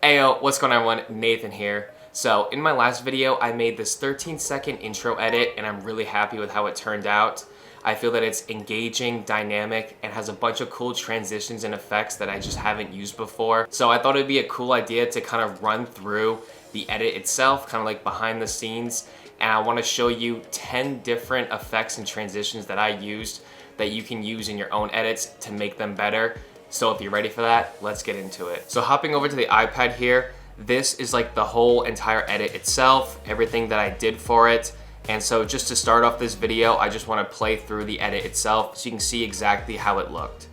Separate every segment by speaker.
Speaker 1: Heyo, what's going on everyone? Nathan here. So in my last video, I made this 13-second intro edit and I'm really happy with how it turned out. I feel that it's engaging, dynamic, and has a bunch of cool transitions and effects that I just haven't used before. So I thought it'd be a cool idea to kind of run through the edit itself, kind of like behind the scenes. And I want to show you 10 different effects and transitions that I used that you can use in your own edits to make them better. So if you're ready for that, let's get into it. So hopping over to the iPad here, this is like the whole entire edit itself, everything that I did for it. And so just to start off this video, I just want to play through the edit itself so you can see exactly how it looked.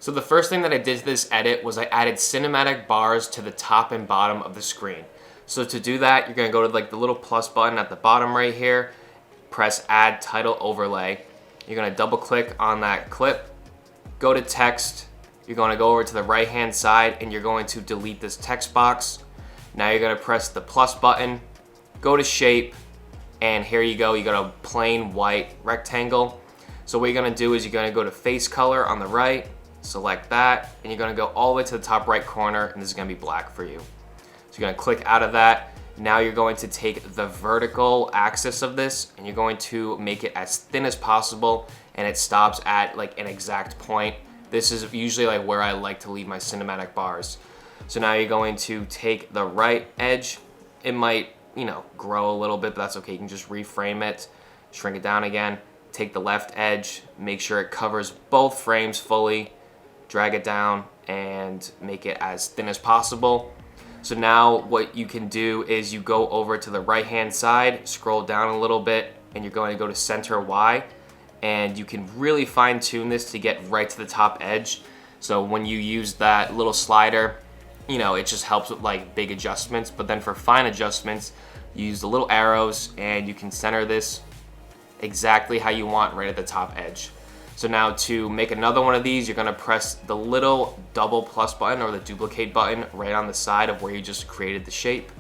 Speaker 1: So the first thing that I did to this edit was I added cinematic bars to the top and bottom of the screen. So to do that, you're gonna go to like the little plus button at the bottom right here, press add title overlay. You're gonna double click on that clip, go to text, you're gonna go over to the right hand side and you're going to delete this text box. Now you're gonna press the plus button, go to shape, and here you go, you got a plain white rectangle. So what you're gonna do is you're gonna go to face color on the right, select that, and you're gonna go all the way to the top right corner, and this is gonna be black for you. So you're gonna click out of that. Now you're going to take the vertical axis of this, and you're going to make it as thin as possible, and it stops at like an exact point. This is usually like where I like to leave my cinematic bars. So now you're going to take the right edge. It might, grow a little bit, but that's okay. You can just reframe it, shrink it down again. Take the left edge, make sure it covers both frames fully, drag it down and make it as thin as possible. So now what you can do is you go over to the right hand side, scroll down a little bit, and you're going to go to center Y, and you can really fine tune this to get right to the top edge. So when you use that little slider, it just helps with like big adjustments, but then for fine adjustments, you use the little arrows and you can center this exactly how you want right at the top edge. So now to make another one of these, you're gonna press the little double plus button or the duplicate button right on the side of where you just created the shape.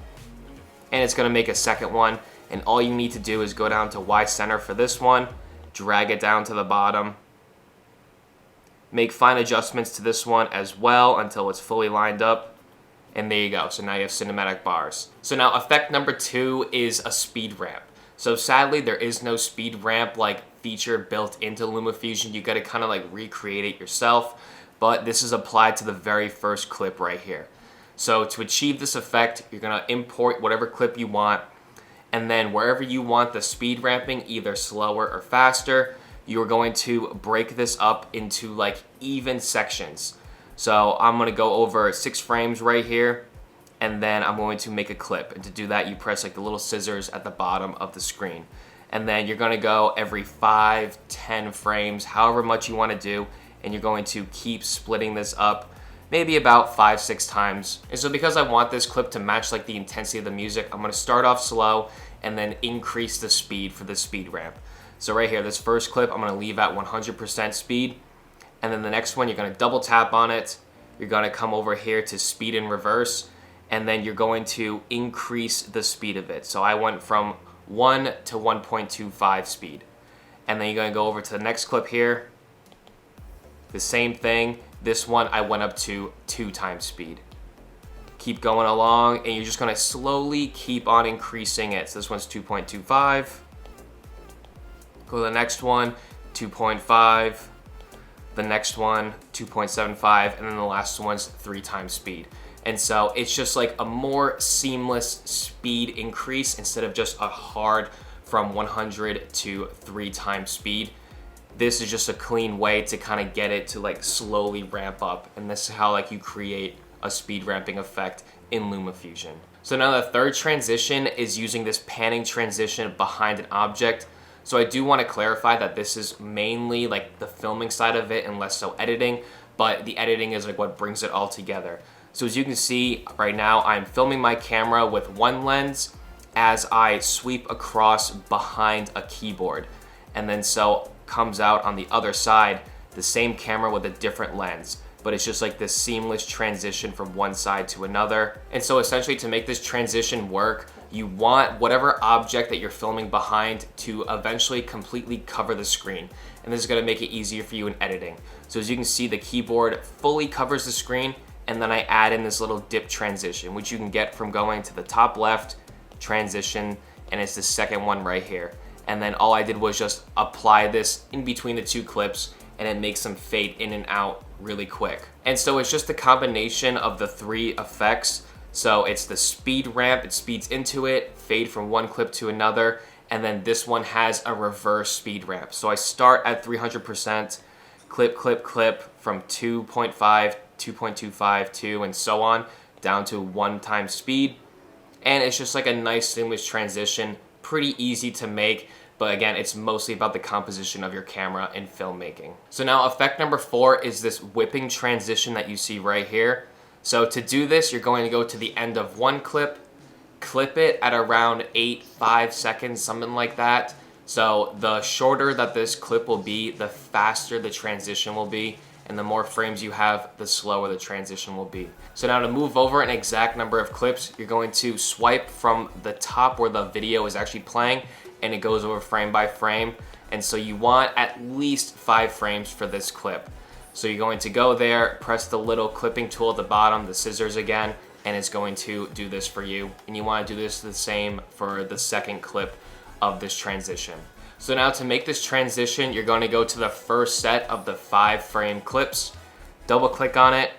Speaker 1: And it's gonna make a second one. And all you need to do is go down to Y center for this one, drag it down to the bottom, make fine adjustments to this one as well until it's fully lined up. And there you go, so now you have cinematic bars. So now effect number 2 is a speed ramp. So sadly, there is no speed ramp like feature built into LumaFusion. You gotta kind of like recreate it yourself, but this is applied to the very first clip right here. So to achieve this effect, you're gonna import whatever clip you want, and then wherever you want the speed ramping, either slower or faster, you're going to break this up into like even sections. So I'm gonna go over 6 frames right here, and then I'm going to make a clip. And to do that, you press like the little scissors at the bottom of the screen. And then you're gonna go every 5, 10 frames, however much you wanna do, and you're going to keep splitting this up maybe about 5, 6 times. And so because I want this clip to match like the intensity of the music, I'm gonna start off slow and then increase the speed for the speed ramp. So right here, this first clip, I'm gonna leave at 100% speed. And then the next one, you're gonna double tap on it. You're gonna come over here to speed in reverse, and then you're going to increase the speed of it. So I went from 1 to 1.25 speed. And then you're gonna go over to the next clip here. The same thing. This one I went up to 2 times speed. Keep going along, and you're just gonna slowly keep on increasing it. So this one's 2.25. Go to the next one, 2.5. The next one, 2.75, and then the last one's 3 times speed. And so it's just like a more seamless speed increase instead of just a hard from 100 to 3 times speed. This is just a clean way to kind of get it to like slowly ramp up. And this is how like you create a speed ramping effect in LumaFusion. So now the third transition is using this panning transition behind an object. So I do want to clarify that this is mainly like the filming side of it and less so editing, but the editing is like what brings it all together. So as you can see right now, I'm filming my camera with one lens as I sweep across behind a keyboard. And then so comes out on the other side, the same camera with a different lens. but it's just like this seamless transition from one side to another. And so essentially, to make this transition work, you want whatever object that you're filming behind to eventually completely cover the screen. And this is gonna make it easier for you in editing. So as you can see, the keyboard fully covers the screen, and then I add in this little dip transition, which you can get from going to the top left, transition, and it's the second one right here. And then all I did was just apply this in between the two clips, and it makes them fade in and out really quick. And so it's just a combination of the three effects. So it's the speed ramp, it speeds into it, fade from one clip to another, and then this one has a reverse speed ramp. So I start at 300%, clip, clip, clip from 2.5, 2.25, 2, and so on, down to 1 times speed. And it's just like a nice seamless transition, pretty easy to make, but again, it's mostly about the composition of your camera in filmmaking. So now effect number 4 is this whipping transition that you see right here. So to do this, you're going to go to the end of one clip, clip it at around 5 seconds, something like that. So the shorter that this clip will be, the faster the transition will be, and the more frames you have, the slower the transition will be. So now to move over an exact number of clips, you're going to swipe from the top where the video is actually playing, and it goes over frame by frame. And so you want at least 5 frames for this clip. So you're going to go there, press the little clipping tool at the bottom, the scissors again, and it's going to do this for you. And you want to do this the same for the second clip of this transition. So now to make this transition, you're going to go to the first set of the 5 frame clips, double click on it,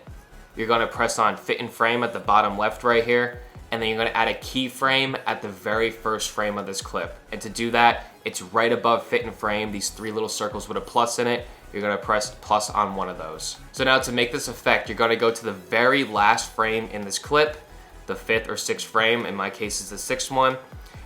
Speaker 1: you're going to press on fit in frame at the bottom left right here, and then you're going to add a keyframe at the very first frame of this clip. And to do that, it's right above fit in frame, these 3 little circles with a plus in it. You're going to press plus on one of those. So now to make this effect, you're going to go to the very last frame in this clip, the 5th or 6th frame, in my case is the 6th one,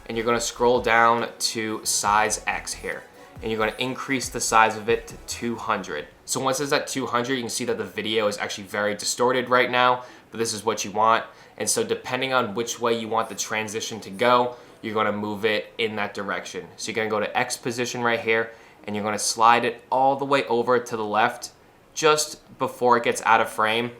Speaker 1: and you're going to scroll down to size X here, and you're going to increase the size of it to 200. So once it's at 200, you can see that the video is actually very distorted right now, but this is what you want. And so depending on which way you want the transition to go, you're going to move it in that direction. So you're going to go to X position right here, and you're going to slide it all the way over to the left just before it gets out of frame.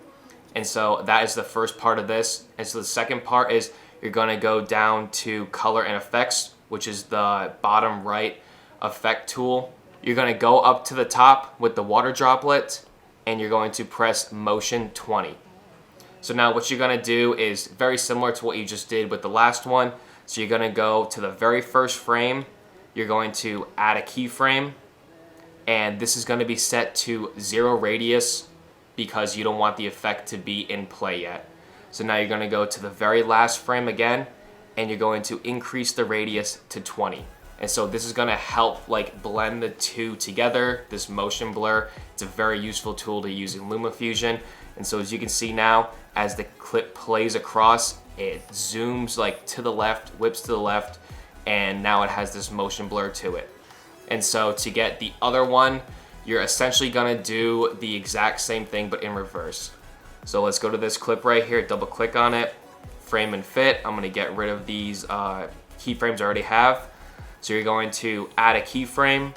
Speaker 1: And so that is the first part of this. And so the second part is you're going to go down to color and effects, which is the bottom right effect tool. You're going to go up to the top with the water droplet, and you're going to press motion 20. So now what you're going to do is very similar to what you just did with the last one. So you're going to go to the very first frame, you're going to add a keyframe, and this is going to be set to 0 radius because you don't want the effect to be in play yet. So now you're going to go to the very last frame again, and you're going to increase the radius to 20. And so this is going to help like blend the two together, this motion blur. It's a very useful tool to use in LumaFusion. And so as you can see now, as the clip plays across, it zooms like to the left, whips to the left, and now it has this motion blur to it. And so to get the other one, you're essentially going to do the exact same thing but in reverse. So let's go to this clip right here, double click on it, frame and fit. I'm going to get rid of these keyframes I already have. So you're going to add a keyframe.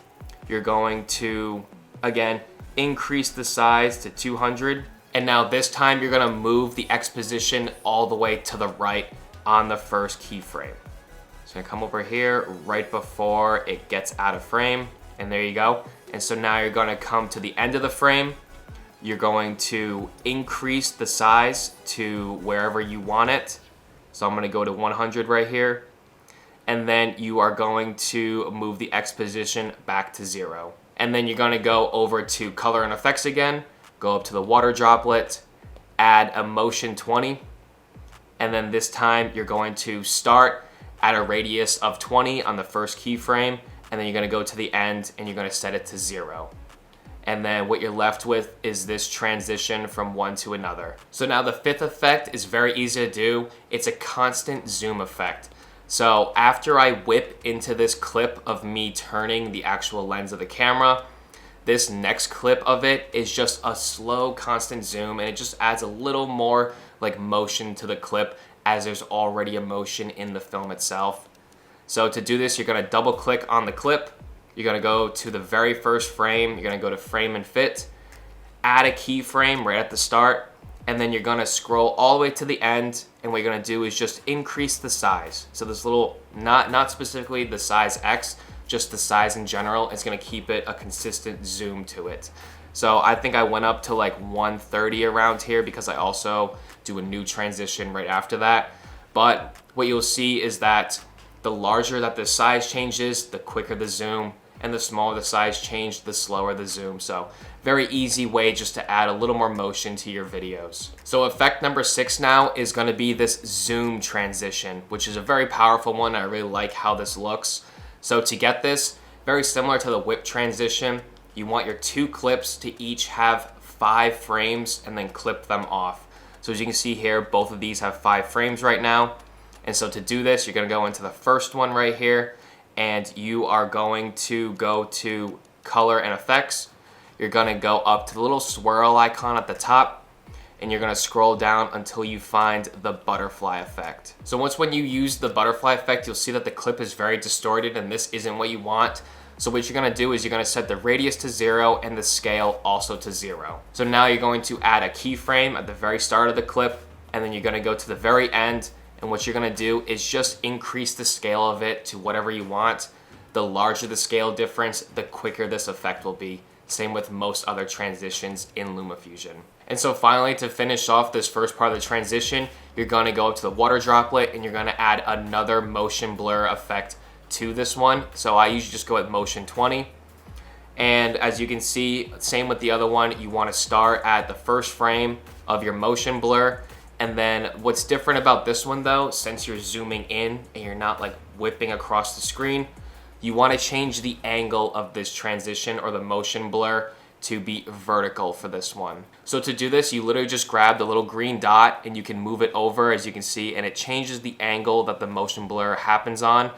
Speaker 1: You're going to, again, increase the size to 200. And now this time you're going to move the X position all the way to the right on the first keyframe. So I'm going to come over here right before it gets out of frame. And there you go. And so now you're going to come to the end of the frame. You're going to increase the size to wherever you want it. So I'm going to go to 100 right here. And then you are going to move the X position back to 0. And then you're going to go over to color and effects again, go up to the water droplet, add a motion 20. And then this time you're going to start at a radius of 20 on the first keyframe. And then you're going to go to the end and you're going to set it to 0. And then what you're left with is this transition from one to another. So now the 5th effect is very easy to do. It's a constant zoom effect. So after I whip into this clip of me turning the actual lens of the camera, this next clip of it is just a slow constant zoom, and it just adds a little more like motion to the clip as there's already a motion in the film itself. So to do this, you're going to double click on the clip. You're going to go to the very first frame. You're going to go to frame and fit, add a keyframe right at the start, and then you're gonna scroll all the way to the end, and what you're gonna do is just increase the size. So this little, not specifically the size X, just the size in general, is gonna keep it a consistent zoom to it. So I think I went up to like 130 around here because I also do a new transition right after that. But what you'll see is that the larger that the size changes, the quicker the zoom, and the smaller the size change, the slower the zoom. So very easy way just to add a little more motion to your videos. So effect number 6 now is gonna be this zoom transition, which is a very powerful one. I really like how this looks. So to get this, very similar to the whip transition, you want your 2 clips to each have 5 frames and then clip them off. So as you can see here, both of these have 5 frames right now. And so to do this, you're gonna go into the first one right here, and you are going to go to color and effects. You're gonna go up to the little swirl icon at the top, and you're gonna scroll down until you find the butterfly effect. So when you use the butterfly effect, you'll see that the clip is very distorted, and this isn't what you want. So what you're gonna do is you're gonna set the radius to 0 and the scale also to 0. So now you're going to add a keyframe at the very start of the clip, and then you're gonna go to the very end, and what you're gonna do is just increase the scale of it to whatever you want. The larger the scale difference, the quicker this effect will be. Same with most other transitions in LumaFusion. And so finally, to finish off this first part of the transition, you're gonna go up to the water droplet and you're gonna add another motion blur effect to this one. So I usually just go at motion 20. And as you can see, same with the other one, you wanna start at the first frame of your motion blur. And then what's different about this one though, since you're zooming in and you're not like whipping across the screen, you want to change the angle of this transition or the motion blur to be vertical for this one. So to do this, you literally just grab the little green dot and you can move it over, as you can see, and it changes the angle that the motion blur happens on.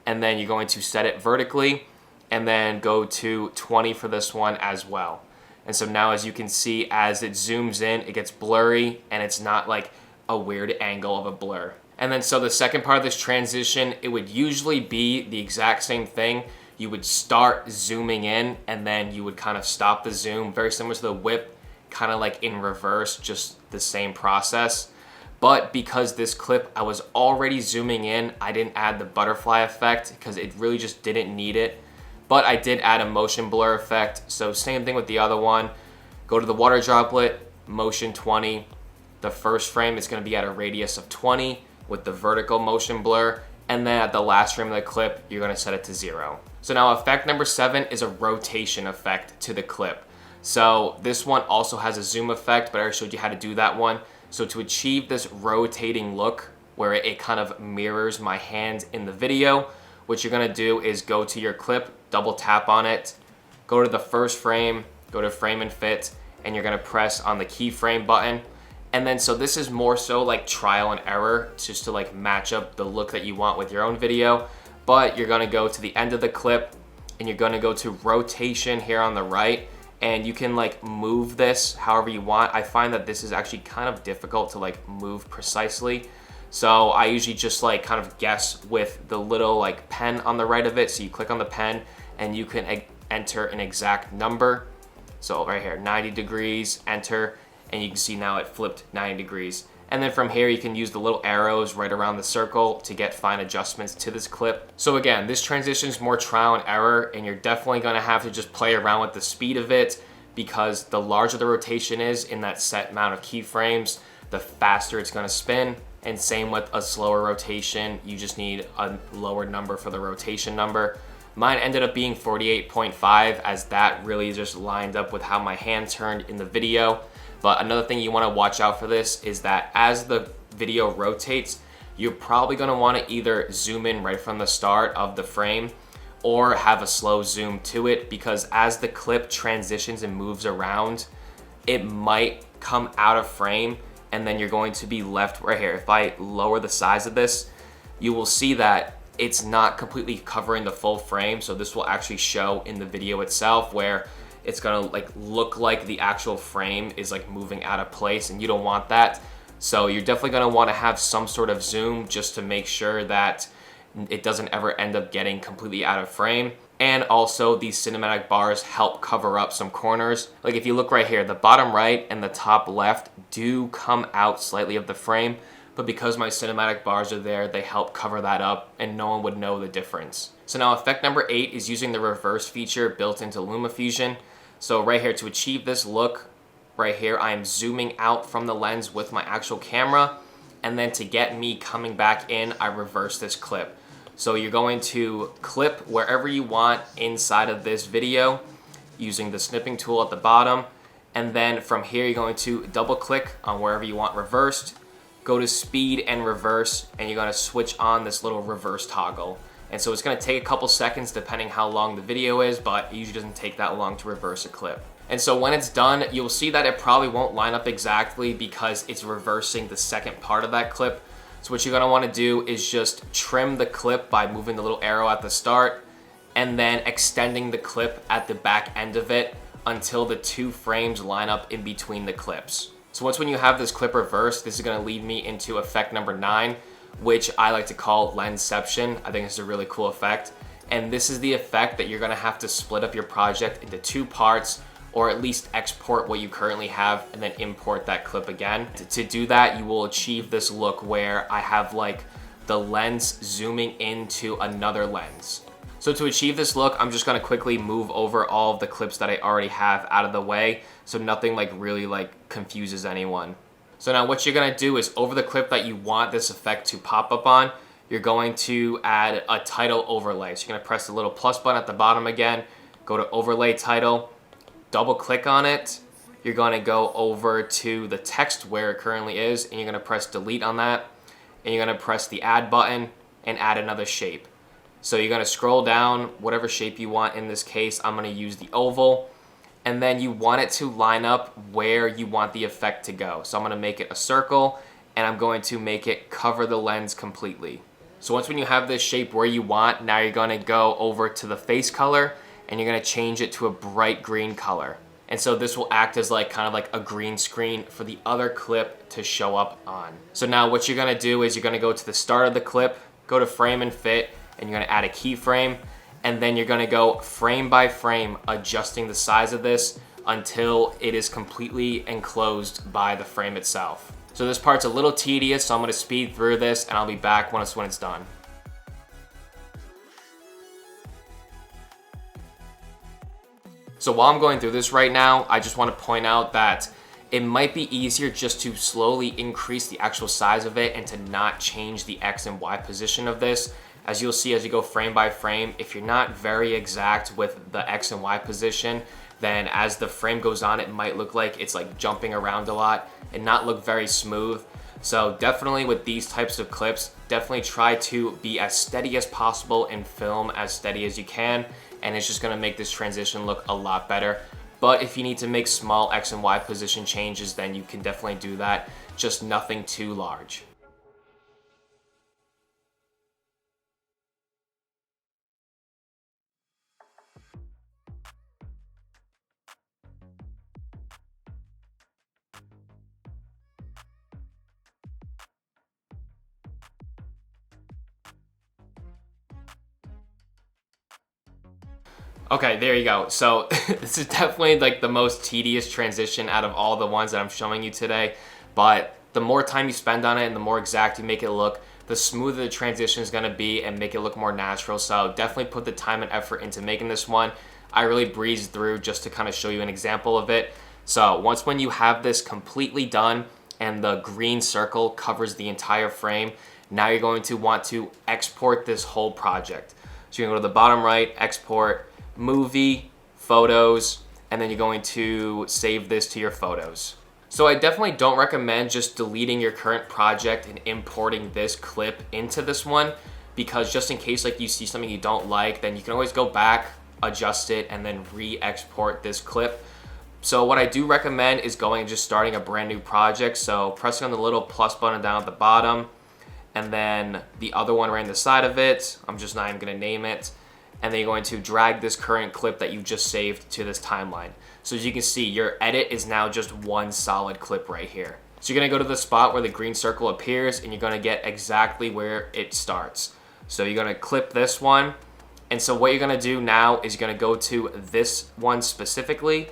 Speaker 1: And then you're going to set it vertically and then go to 20 for this one as well. And so now, as you can see, as it zooms in, it gets blurry and it's not like a weird angle of a blur. And then so the second part of this transition, it would usually be the exact same thing. You would start zooming in and then you would kind of stop the zoom, very similar to the whip, kind of like in reverse, just the same process. But because this clip, I was already zooming in, I didn't add the butterfly effect because it really just didn't need it. But I did add a motion blur effect. So same thing with the other one. Go to the water droplet, motion 20. The first frame is gonna be at a radius of 20 with the vertical motion blur. And then at the last frame of the clip, you're gonna set it to 0. So now effect number 7 is a rotation effect to the clip. So this one also has a zoom effect, but I already showed you how to do that one. So to achieve this rotating look where it kind of mirrors my hand in the video, what you're gonna do is go to your clip, double tap on it, go to the first frame, go to frame and fit, and you're gonna press on the keyframe button. And then so this is more so like trial and error, just to like match up the look that you want with your own video. But you're gonna go to the end of the clip and you're gonna go to rotation here on the right, and you can like move this however you want. I find that this is actually kind of difficult to like move precisely. So I usually just like kind of guess with the little like pen on the right of it. So you click on the pen and you can enter an exact number. So right here, 90 degrees, enter, and you can see now it flipped 90 degrees. And then from here, you can use the little arrows right around the circle to get fine adjustments to this clip. So again, this transition is more trial and error, and you're definitely gonna have to just play around with the speed of it, because the larger the rotation is in that set amount of keyframes, the faster it's gonna spin. And same with a slower rotation, you just need a lower number for the rotation number. Mine ended up being 48.5, as that really just lined up with how my hand turned in the video. But another thing you wanna watch out for this is that as the video rotates, you're probably gonna wanna either zoom in right from the start of the frame or have a slow zoom to it, because as the clip transitions and moves around, it might come out of frame and then you're going to be left right here. If I lower the size of this, you will see that it's not completely covering the full frame. So this will actually show in the video itself where it's gonna like look like the actual frame is like moving out of place, and you don't want that. So you're definitely gonna wanna have some sort of zoom just to make sure that it doesn't ever end up getting completely out of frame. And also these cinematic bars help cover up some corners. Like if you look right here, the bottom right and the top left do come out slightly of the frame, but because my cinematic bars are there, they help cover that up and no one would know the difference. So now effect number 8 is using the reverse feature built into LumaFusion. So right here, to achieve this look, right here, I am zooming out from the lens with my actual camera, and then to get me coming back in, I reverse this clip. So you're going to clip wherever you want inside of this video using the snipping tool at the bottom. And then from here, you're going to double click on wherever you want reversed, go to speed and reverse, and you're gonna switch on this little reverse toggle. And so it's gonna take a couple seconds depending how long the video is, but it usually doesn't take that long to reverse a clip. And so when it's done, you'll see that it probably won't line up exactly because it's reversing the second part of that clip. So what you're gonna wanna do is just trim the clip by moving the little arrow at the start and then extending the clip at the back end of it until the 2 frames line up in between the clips. So once when you have this clip reversed, this is gonna lead me into effect number 9, which I like to call lensception. I think it's a really cool effect. And this is the effect that you're gonna have to split up your project into 2 parts, or at least export what you currently have and then import that clip again. To do that, you will achieve this look where I have like the lens zooming into another lens. So to achieve this look, I'm just gonna quickly move over all of the clips that I already have out of the way so nothing like really like confuses anyone. So now what you're gonna do is over the clip that you want this effect to pop up on, you're going to add a title overlay. So you're gonna press the little plus button at the bottom again, go to overlay title, double click on it. You're gonna go over to the text where it currently is, and you're gonna press delete on that, and you're gonna press the add button and add another shape. So you're gonna scroll down, whatever shape you want. In this case, I'm gonna use the oval, and then you want it to line up where you want the effect to go. So I'm gonna make it a circle, and I'm going to make it cover the lens completely. So once when you have this shape where you want, now you're gonna go over to the face color, and you're gonna change it to a bright green color. And so this will act as like kind of like a green screen for the other clip to show up on. So now what you're gonna do is you're gonna go to the start of the clip, go to frame and fit, and you're gonna add a keyframe, and then you're gonna go frame by frame, adjusting the size of this until it is completely enclosed by the frame itself. So this part's a little tedious, so I'm gonna speed through this and I'll be back when it's done. So while I'm going through this right now, I just want to point out that it might be easier just to slowly increase the actual size of it and to not change the X and Y position of this. As you'll see as you go frame by frame, if you're not very exact with the X and Y position, then as the frame goes on, it might look like it's like jumping around a lot and not look very smooth. So definitely with these types of clips, definitely try to be as steady as possible and film as steady as you can. And it's just gonna make this transition look a lot better. But if you need to make small X and Y position changes, then you can definitely do that, just nothing too large. Okay, there you go. So this is definitely like the most tedious transition out of all the ones that I'm showing you today. But the more time you spend on it and the more exact you make it look, the smoother the transition is gonna be and make it look more natural. So definitely put the time and effort into making this one. I really breezed through just to kind of show you an example of it. So once when you have this completely done and the green circle covers the entire frame, now you're going to want to export this whole project. So you're gonna go to the bottom right, export, movie, photos, and then you're going to save this to your photos. So I definitely don't recommend just deleting your current project and importing this clip into this one, because just in case like you see something you don't like, then you can always go back, adjust it, and then re-export this clip. So what I do recommend is going and just starting a brand new project. So pressing on the little plus button down at the bottom, and then the other one right on the side of it, I'm just not even gonna name it. And then you're going to drag this current clip that you just saved to this timeline. So as you can see, your edit is now just one solid clip right here. So you're gonna go to the spot where the green circle appears and you're gonna get exactly where it starts. So you're gonna clip this one, And so what you're gonna do now is you're gonna go to this one specifically,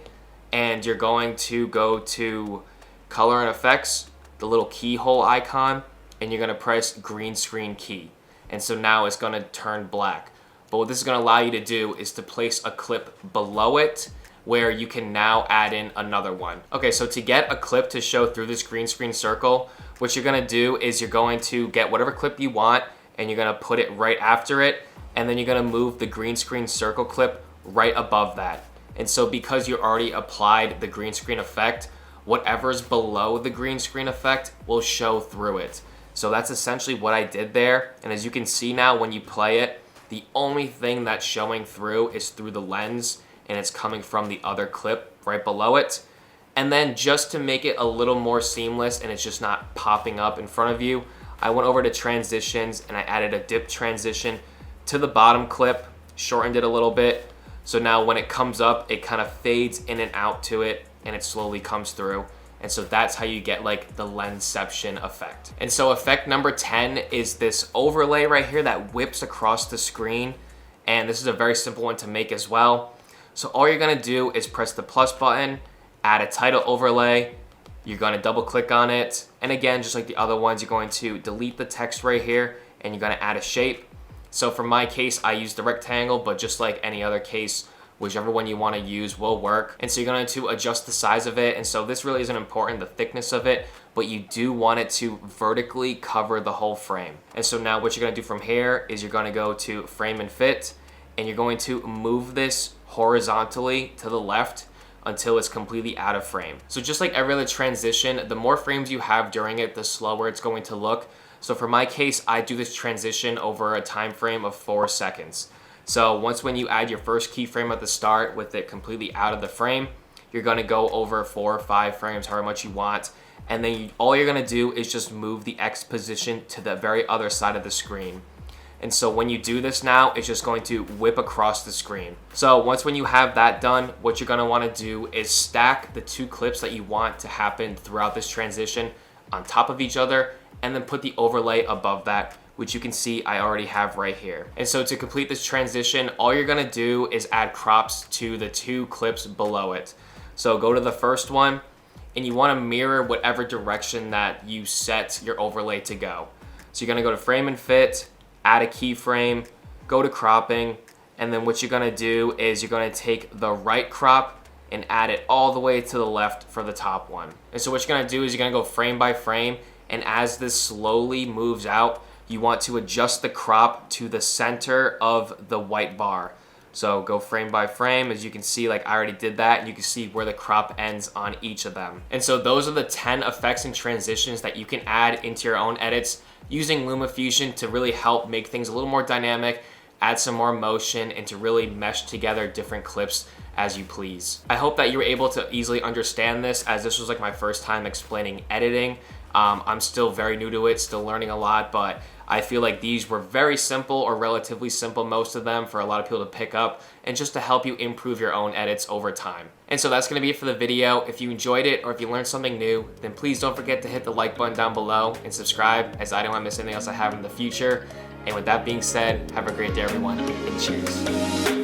Speaker 1: and you're going to go to color and effects, the little keyhole icon, and you're gonna press green screen key. And so now it's gonna turn black. But what this is gonna allow you to do is to place a clip below it where you can now add in another one. Okay, so to get a clip to show through this green screen circle, what you're gonna do is you're going to get whatever clip you want and you're gonna put it right after it, and then you're gonna move the green screen circle clip right above that. And so because you already applied the green screen effect, whatever's below the green screen effect will show through it. So that's essentially what I did there. And as you can see now, when you play it, the only thing that's showing through is through the lens, and it's coming from the other clip right below it. And then just to make it a little more seamless and it's just not popping up in front of you, I went over to transitions and I added a dip transition to the bottom clip, shortened it a little bit. So now when it comes up, it kind of fades in and out to it and it slowly comes through. And so that's how you get like the lensception effect. And so effect number 10 is this overlay right here that whips across the screen. And this is a very simple one to make as well. So all you're gonna do is press the plus button, add a title overlay, you're gonna double click on it. And again, just like the other ones, you're going to delete the text right here and you're gonna add a shape. So for my case, I use the rectangle, but just like any other case, whichever one you wanna use will work. And so you're going to adjust the size of it. And so this really isn't important, the thickness of it, but you do want it to vertically cover the whole frame. And so now what you're gonna do from here is you're gonna go to frame and fit, and you're going to move this horizontally to the left until it's completely out of frame. So just like every other transition, the more frames you have during it, the slower it's going to look. So for my case, I do this transition over a time frame of 4 seconds. So once when you add your first keyframe at the start with it completely out of the frame, you're gonna go over 4 or 5 frames, however much you want. And then all you're gonna do is just move the X position to the very other side of the screen. And so when you do this now, it's just going to whip across the screen. So once when you have that done, what you're gonna wanna do is stack the 2 clips that you want to happen throughout this transition on top of each other, and then put the overlay above that, which you can see I already have right here. And so to complete this transition, all you're gonna do is add crops to the 2 clips below it. So go to the first one, and you wanna mirror whatever direction that you set your overlay to go. So you're gonna go to frame and fit, add a keyframe, go to cropping, and then what you're gonna do is you're gonna take the right crop and add it all the way to the left for the top one. And so what you're gonna do is you're gonna go frame by frame, and as this slowly moves out, you want to adjust the crop to the center of the white bar. So go frame by frame. As you can see, like I already did that, and you can see where the crop ends on each of them. And so those are the 10 effects and transitions that you can add into your own edits using LumaFusion to really help make things a little more dynamic, add some more motion, and to really mesh together different clips as you please. I hope that you were able to easily understand this, as this was like my first time explaining editing. I'm still very new to it, still learning a lot, but I feel like these were very simple, or relatively simple, most of them, for a lot of people to pick up, and just to help you improve your own edits over time. And so that's gonna be it for the video. If you enjoyed it, or if you learned something new, then please don't forget to hit the like button down below and subscribe, as I don't want to miss anything else I have in the future. And with that being said, have a great day everyone, and cheers.